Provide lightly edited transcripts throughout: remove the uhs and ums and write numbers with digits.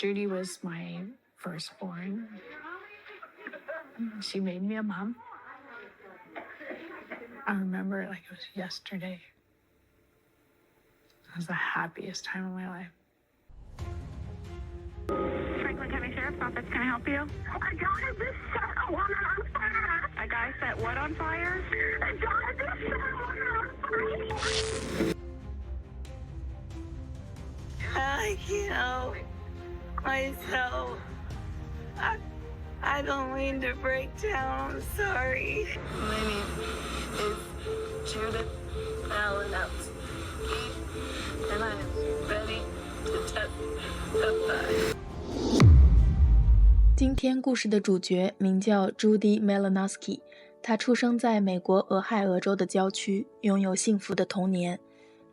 Judy was my firstborn. She made me a mom. I remember it like it was yesterday. It was the happiest time of my life. Franklin County Sheriff's Office, can I help you? A guy just set a woman on fire. A guy set what on fire? A guy just set a woman on fire. I can't help myself. I don't mean to break down. I'm sorry. My name is Judith Malinowski, and I am ready to testify. 今天故事的主角名叫 Judy Malinowski， 她出生在美国俄亥俄州的郊区，拥有幸福的童年。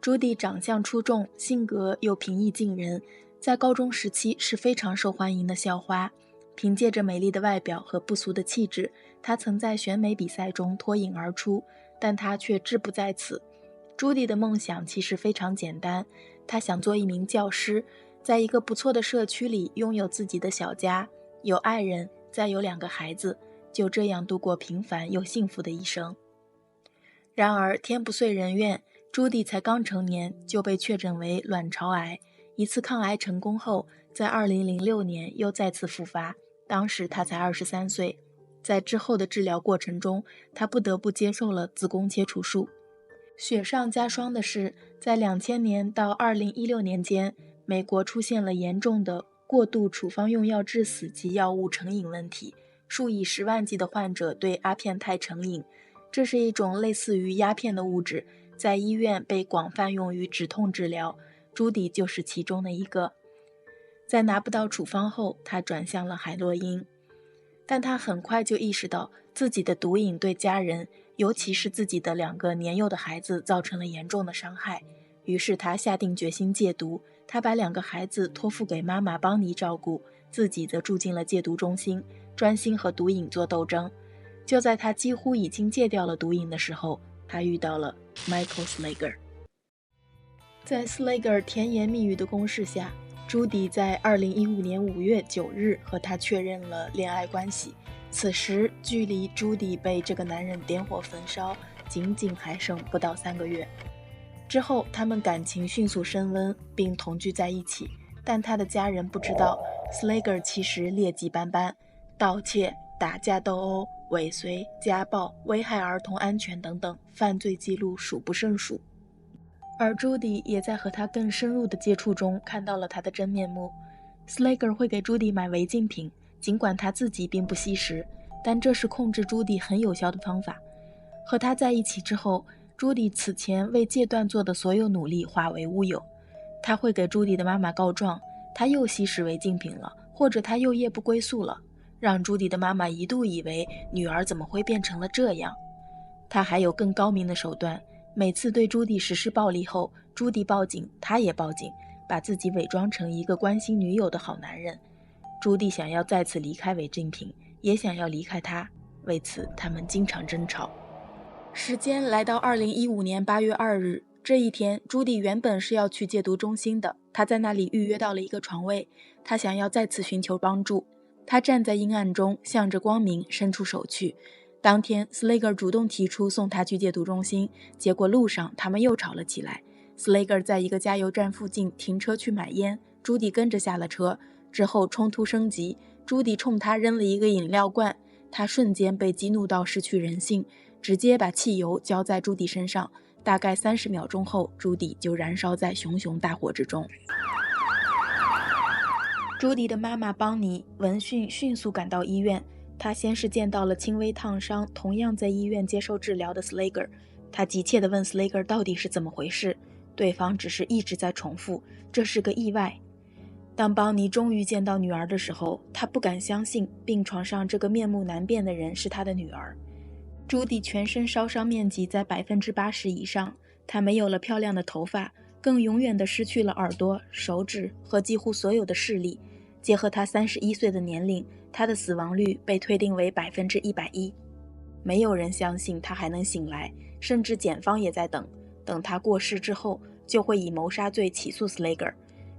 Judy 长相出众，性格又平易近人，在高中时期是非常受欢迎的校花。凭借着美丽的外表和不俗的气质，她曾在选美比赛中脱颖而出，但她却志不在此。Judy 的梦想其实非常简单，她想做一名教师，在一个不错的社区里拥有自己的小家，有爱人，再有2个孩子，就这样度过平凡又幸福的一生。然而天不遂人愿，朱迪才刚成年就被确诊为卵巢癌，一次抗癌成功后，在2006年又再次复发，当时他才23岁。在之后的治疗过程中，他不得不接受了子宫切除术。雪上加霜的是，在2000年到2016年间，美国出现了严重的过度处方用药致死及药物成瘾问题，数以10万计的患者对阿片肽成瘾。这是一种类似于鸦片的物质，在医院被广泛用于止痛治疗，朱迪就是其中的一个。在拿不到处方后，他转向了海洛因，但他很快就意识到自己的毒瘾对家人，尤其是自己的2个年幼的孩子造成了严重的伤害。于是他下定决心戒毒，他把2个孩子托付给妈妈邦尼照顾，自己则住进了戒毒中心，专心和毒瘾做斗争。就在他几乎已经戒掉了毒瘾的时候，他遇到了 Michael Slager。 在 Slager 甜言蜜语的攻势下，朱迪在2015年5月9日和他确认了恋爱关系。此时距离朱迪被这个男人点火焚烧仅仅还剩不到3个月。之后他们感情迅速升温并同居在一起，但他的家人不知道 Slager 其实劣迹斑斑，盗窃、打架斗殴、尾随、家暴、危害儿童安全等等犯罪记录数不胜数。而朱迪也在和他更深入的接触中看到了他的真面目。 Slager 会给朱迪买违禁品，尽管他自己并不吸食，但这是控制朱迪很有效的方法。和他在一起之后，朱迪此前为戒断做的所有努力化为乌有。他会给朱迪的妈妈告状，他又吸食违禁品了，或者他又夜不归宿了，让朱迪的妈妈一度以为女儿怎么会变成了这样。他还有更高明的手段，每次对朱迪实施暴力后，朱迪报警，他也报警，把自己伪装成一个关心女友的好男人。朱迪想要再次离开违禁品，也想要离开他，为此他们经常争吵。时间来到2015年8月2日，这一天朱迪原本是要去戒毒中心的，他在那里预约到了一个床位，他想要再次寻求帮助。他站在阴暗中，向着光明伸出手去。当天 Slager 主动提出送他去戒毒中心，结果路上他们又吵了起来。 Slager 在一个加油站附近停车去买烟，朱迪跟着下了车，之后冲突升级，朱迪冲他扔了一个饮料罐，他瞬间被激怒到失去人性，直接把汽油浇在朱迪身上，大概30秒钟后，朱迪就燃烧在熊熊大火之中。朱迪的妈妈邦尼闻讯迅速赶到医院，她先是见到了轻微烫伤，同样在医院接受治疗的 Slager， 她急切地问 Slager 到底是怎么回事，对方只是一直在重复，这是个意外。当邦尼终于见到女儿的时候，她不敢相信病床上这个面目难辨的人是她的女儿。朱迪全身烧伤面积在80%以上，她没有了漂亮的头发，更永远地失去了耳朵、手指和几乎所有的视力。结合她31岁的年龄，她的死亡率被推定为110%。没有人相信她还能醒来，甚至检方也在等她过世之后，就会以谋杀罪起诉 Slager。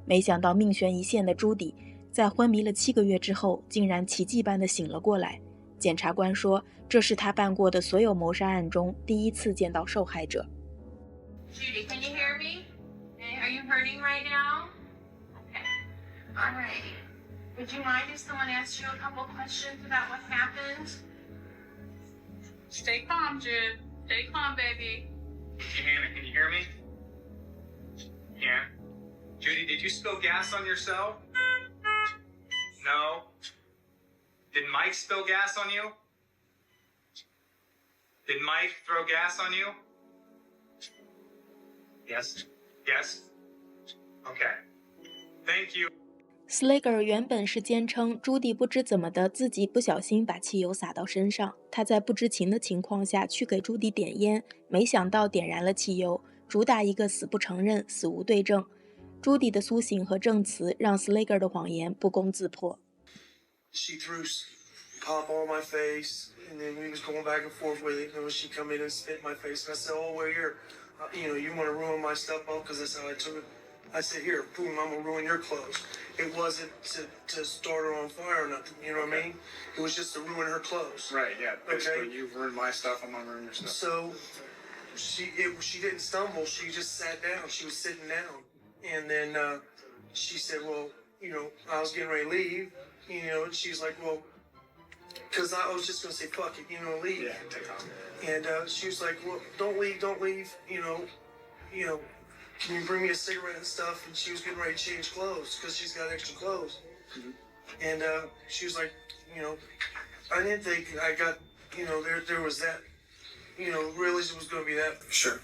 没想到命悬一线的朱迪，在昏迷了7个月之后，竟然奇迹般的醒了过来。检察官说，这是他办过的所有谋杀案中第一次见到受害者。Judy, can you hear me? Are you hurting right now? Okay. All right. Would you mind if someone asked you a couple questions about what happened? Stay calm, Jude. Stay calm, baby. Hannah, can you hear me? Yeah. Judy, did you spill gas on yourself? No. Did Mike spill gas on you? Did Mike throw gas on you? Yes. Yes? Okay. Thank you. Slager 原本是坚称朱迪不知怎么的自己不小心把汽油洒到身上，他在不知情的情况下去给朱迪点烟，没想到点燃了汽油，主打一个死不承认死无对证。朱迪的苏醒和证词让 Slager 的谎言不攻自破。 She threw pop on my face, and then we was going back and forth with it. She come in and spit in my face, and I said, "Oh, well, here, you want to ruin my stuff, oh, because that's how I took it." I said, "Here, boom, I'm gonna ruin your clothes." It wasn't to start her on fire or nothing. You know what I mean? It was just to ruin her clothes. Right, yeah. Basically, Okay. you've ruined my stuff, I'm gonna ruin your stuff. So she didn't stumble. She just sat down. She was sitting down, and then she said, "Well, I was getting ready to leave." And she's like, "Well." Because I was just going to say, fuck it, leave. Yeah, take off. And she was like, well, don't leave. Can you bring me a cigarette and stuff? And she was getting ready to change clothes because she's got extra clothes. Mm-hmm. And she was like, I didn't think I got, there was that, realized it was going to be that. Sure.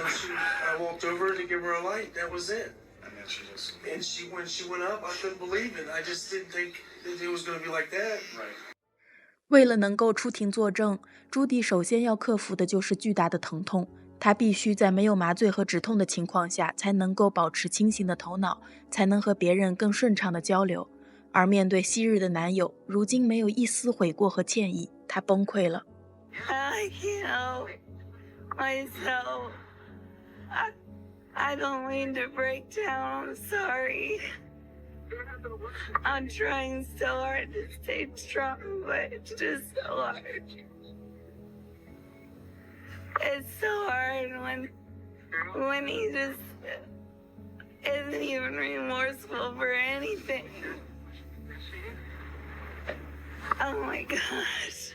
So I walked over to give her a light. That was it. And then she just... And when she went up, I couldn't believe it. I just didn't think that it was going to be like that. Right. 为了能够出庭作证，朱迪首先要克服的就是巨大的疼痛。他必须在没有麻醉和止痛的情况下，才能够保持清醒的头脑，才能和别人更顺畅的交流。而面对昔日的男友，如今没有一丝悔过和歉意，他崩溃了。I can't help myself. I don't mean to break down. I'm sorry. I'm trying so hard to stay strong, but it's just so hard. It's so hard when he just isn't even remorseful for anything. Oh my gosh.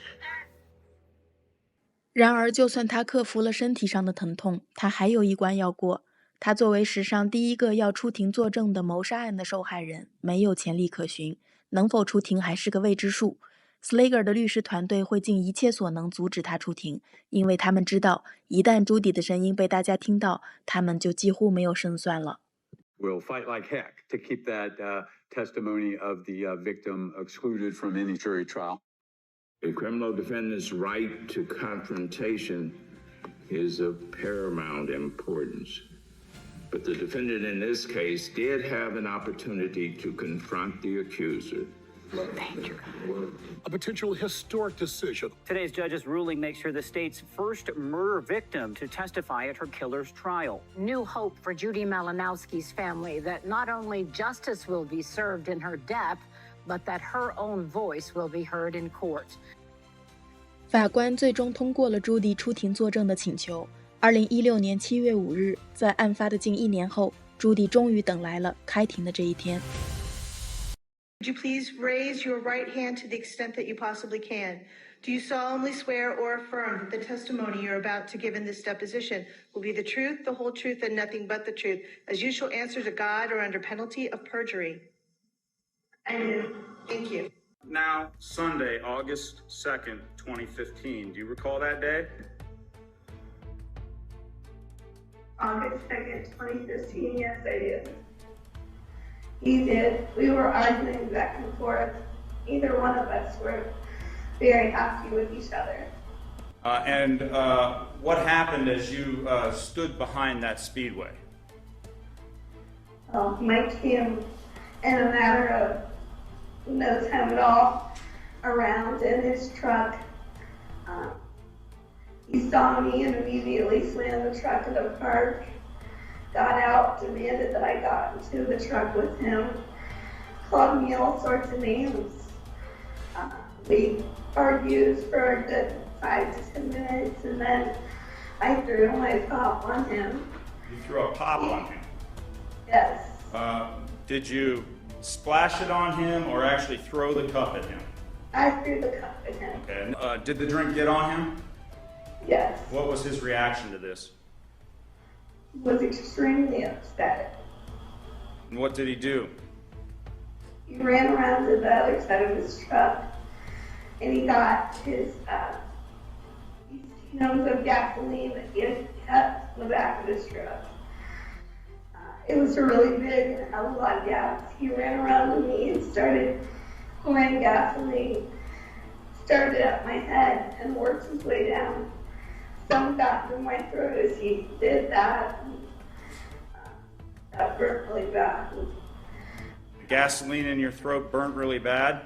然而，就算他克服了身体上的疼痛，他还有一关要过。他作为史上第一个要出庭作证的谋杀案的受害人，没有前例可循，能否出庭还是个未知数。Slager 的律师团队会尽一切所能阻止他出庭，因为他们知道，一旦朱迪的声音被大家听到，他们就几乎没有胜算了。We'll fight like heck to keep that testimony of the victim excluded from any jury trial. A criminal defendant's right to confrontation is of paramount importance. But the defendant in this case did have an opportunity to confront the accuser. A potential historic decision. Today's judge's ruling makes her the state's first murder victim to testify at her killer's trial. New hope for Judy Malinowski's family that not only justice will be served in her death, but that her own voice will be heard in court. 法官最终通过了朱迪出庭作证的请求。2016年7月5日，在案发的近1年后，朱迪终于等来了开庭的这一天。Would you please raise your right hand to the extent that you possibly can? Do you solemnly swear or affirm that the testimony you're about to give in this deposition will be the truth, the whole truth, and nothing but the truth, as you shall answer to God or under penalty of perjury? I do. Thank you. Now, Sunday, August 2nd, 2015. Do you recall that day? August 2nd, 2015, yes, I did. He did. We were arguing back and forth. Neither one of us were very happy with each other. And what happened as you stood behind that speedway? Mike came in a matter of no time at all around in his truck. He saw me and immediately slammed the truck in the park, got out, demanded that I got into the truck with him, called me all sorts of names. We argued for a good 5 to 10 minutes, and then I threw my pop on him. You threw a pop on him? Yes. Did you splash it on him or actually throw the cup at him? I threw the cup at him. Okay. Did the drink get on him? Yes. What was his reaction to this? He was extremely upset. And what did he do? He ran around to the other side of his truck, and he got his nose of gasoline that he had kept in the back of his truck. It was really big and had a lot of gas. He ran around to me and started pouring gasoline, started at my head and worked his way down. Some got through my throat as he did that. That burnt really bad. The gasoline in your throat burnt really bad?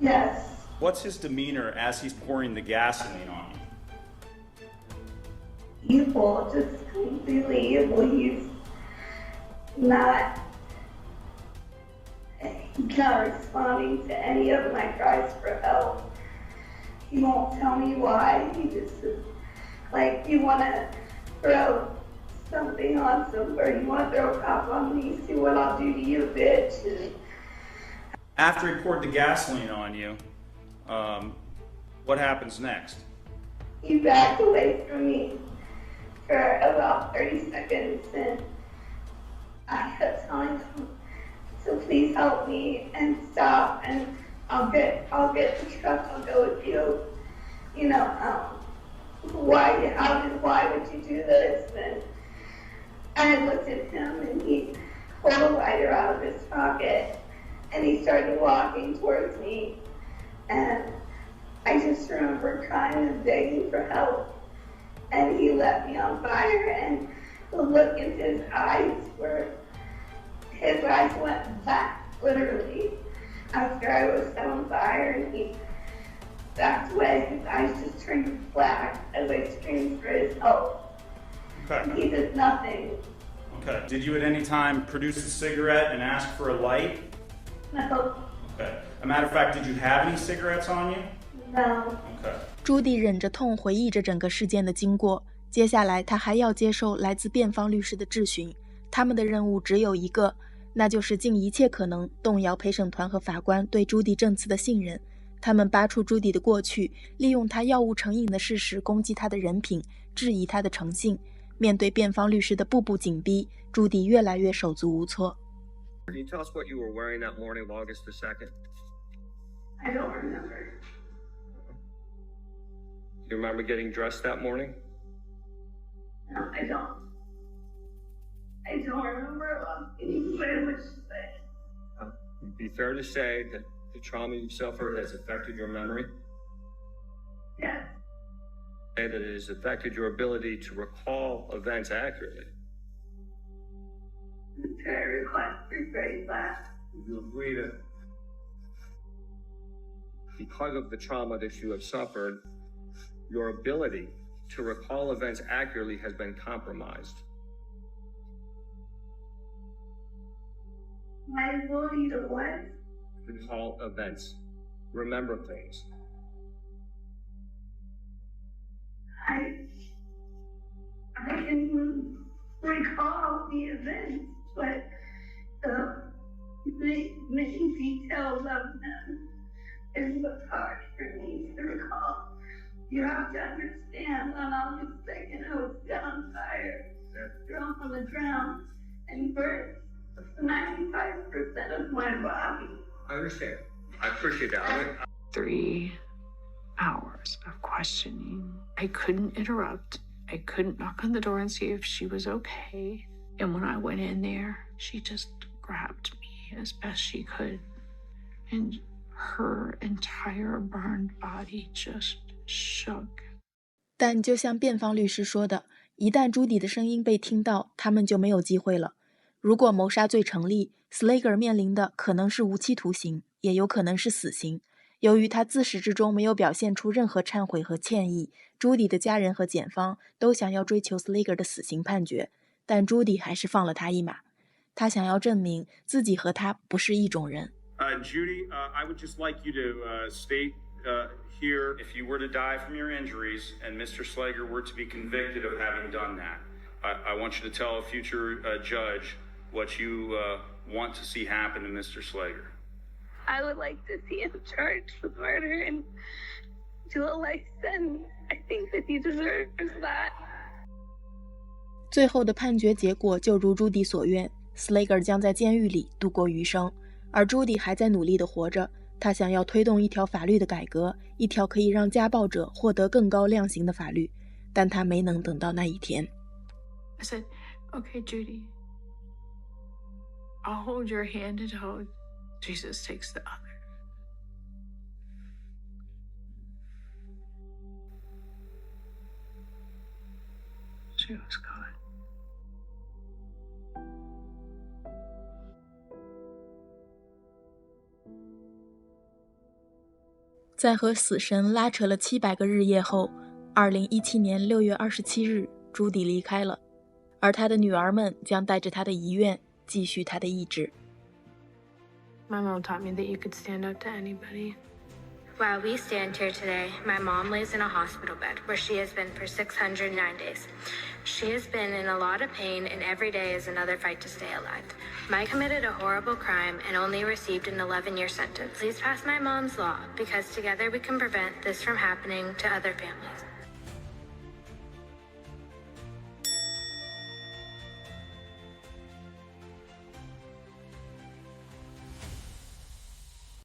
Yes. What's his demeanor as he's pouring the gasoline on you? Evil, just completely evil. He's not responding to any of my cries for help. He won't tell me why. He just is like, you want to throw something on somewhere, you want to throw a cop on me, see what I'll do to you, bitch. And after he poured the gasoline on you, what happens next? He backed away from me for about 30 seconds, and I kept telling him to please help me and stop, and I'll get the truck, I'll go with you. You know, why would you do this? And I looked at him, and he pulled a lighter out of his pocket, and he started walking towards me, and I just remember crying and begging for help, and he let me on fire, and the look in his eyes went black, literally, after I was set on fire, and he backed away. His eyes just turned black as I screamed for his help. Okay. He did nothing. Okay. Did you at any time produce a cigarette and ask for a light? No. Okay. A matter of fact, did you have any cigarettes on you? No. Okay. 朱迪忍着痛回忆着整个事件的经过，接下来他还要接受来自辩方律师的质询，他们的任务只有一个，那就是尽一切可能动摇陪审团和法官对朱迪证词的信任。他们扒出朱迪的过去，利用他药物成瘾的事实攻击他的人品，质疑他的诚信。面对辩方律师的步步紧逼，朱迪越来越手足无措。Can you tell us what you were wearing that morning of August the 2nd? I don't remember. Do you remember getting dressed that morning? No, I don't. I don't remember anybody which say. It'd be fair to say that the trauma you suffered has affected your memory? Yes. Say that it has affected your ability to recall events accurately. Can I rephrase that? Would you agree that because of the trauma that you have suffered, your ability to recall events accurately has been compromised? My ability to what? Recall events. Remember things. I can recall the events, but the many details of them is what's hard for me to recall. You have to understand that on the second I was set on fire, thrown on the ground, and burnt 95% of my body. I understand. I appreciate that. 3 hours of questioning. I couldn't interrupt. I couldn't knock on the door and see if she was okay. And when I went in there, she just grabbed me as best she could. And her entire burned body just shook. 但就像辩方律师说的，一旦朱迪的声音被听到，他们就没有机会了。如果谋杀罪成立， Slager 面临的可能是无期徒刑，也有可能是死刑。由于他自始至终没有表现出任何忏悔和歉意，朱迪的家人和检方都想要追求 Slager 的死刑判决，但朱迪还是放了他一马。他想要证明自己和他不是一种人。Judy, I would just like you to state here. If you were to die from your injuries and Mr. Slager were to be convicted of having done that, I want you to tell a future judge what you want to see happen to Mr. Slager. I would like to see him charged with murder and do a life sentence. I think that he deserves that. 最后的判决结果就如朱迪所愿 ，Slager 将在监狱里度过余生，而朱迪还在努力地活着。他想要推动一条法律的改革，一条可以让家暴者获得更高量刑的法律，但他没能等到那一天。I said, "Okay, Judy, I'll hold your hand until Jesus takes the other." She was gone. 在和死神拉扯了700个日夜后，2017年6月27日，朱迪离开了，而他的女儿们将带着他的遗愿继续他的意志。My mom taught me that you could stand up to anybody. While we stand here today, my mom lays in a hospital bed where she has been for 609 days. She has been in a lot of pain, and every day is another fight to stay alive. Mike committed a horrible crime and only received an 11-year sentence. Please pass my mom's law, because together we can prevent this from happening to other families.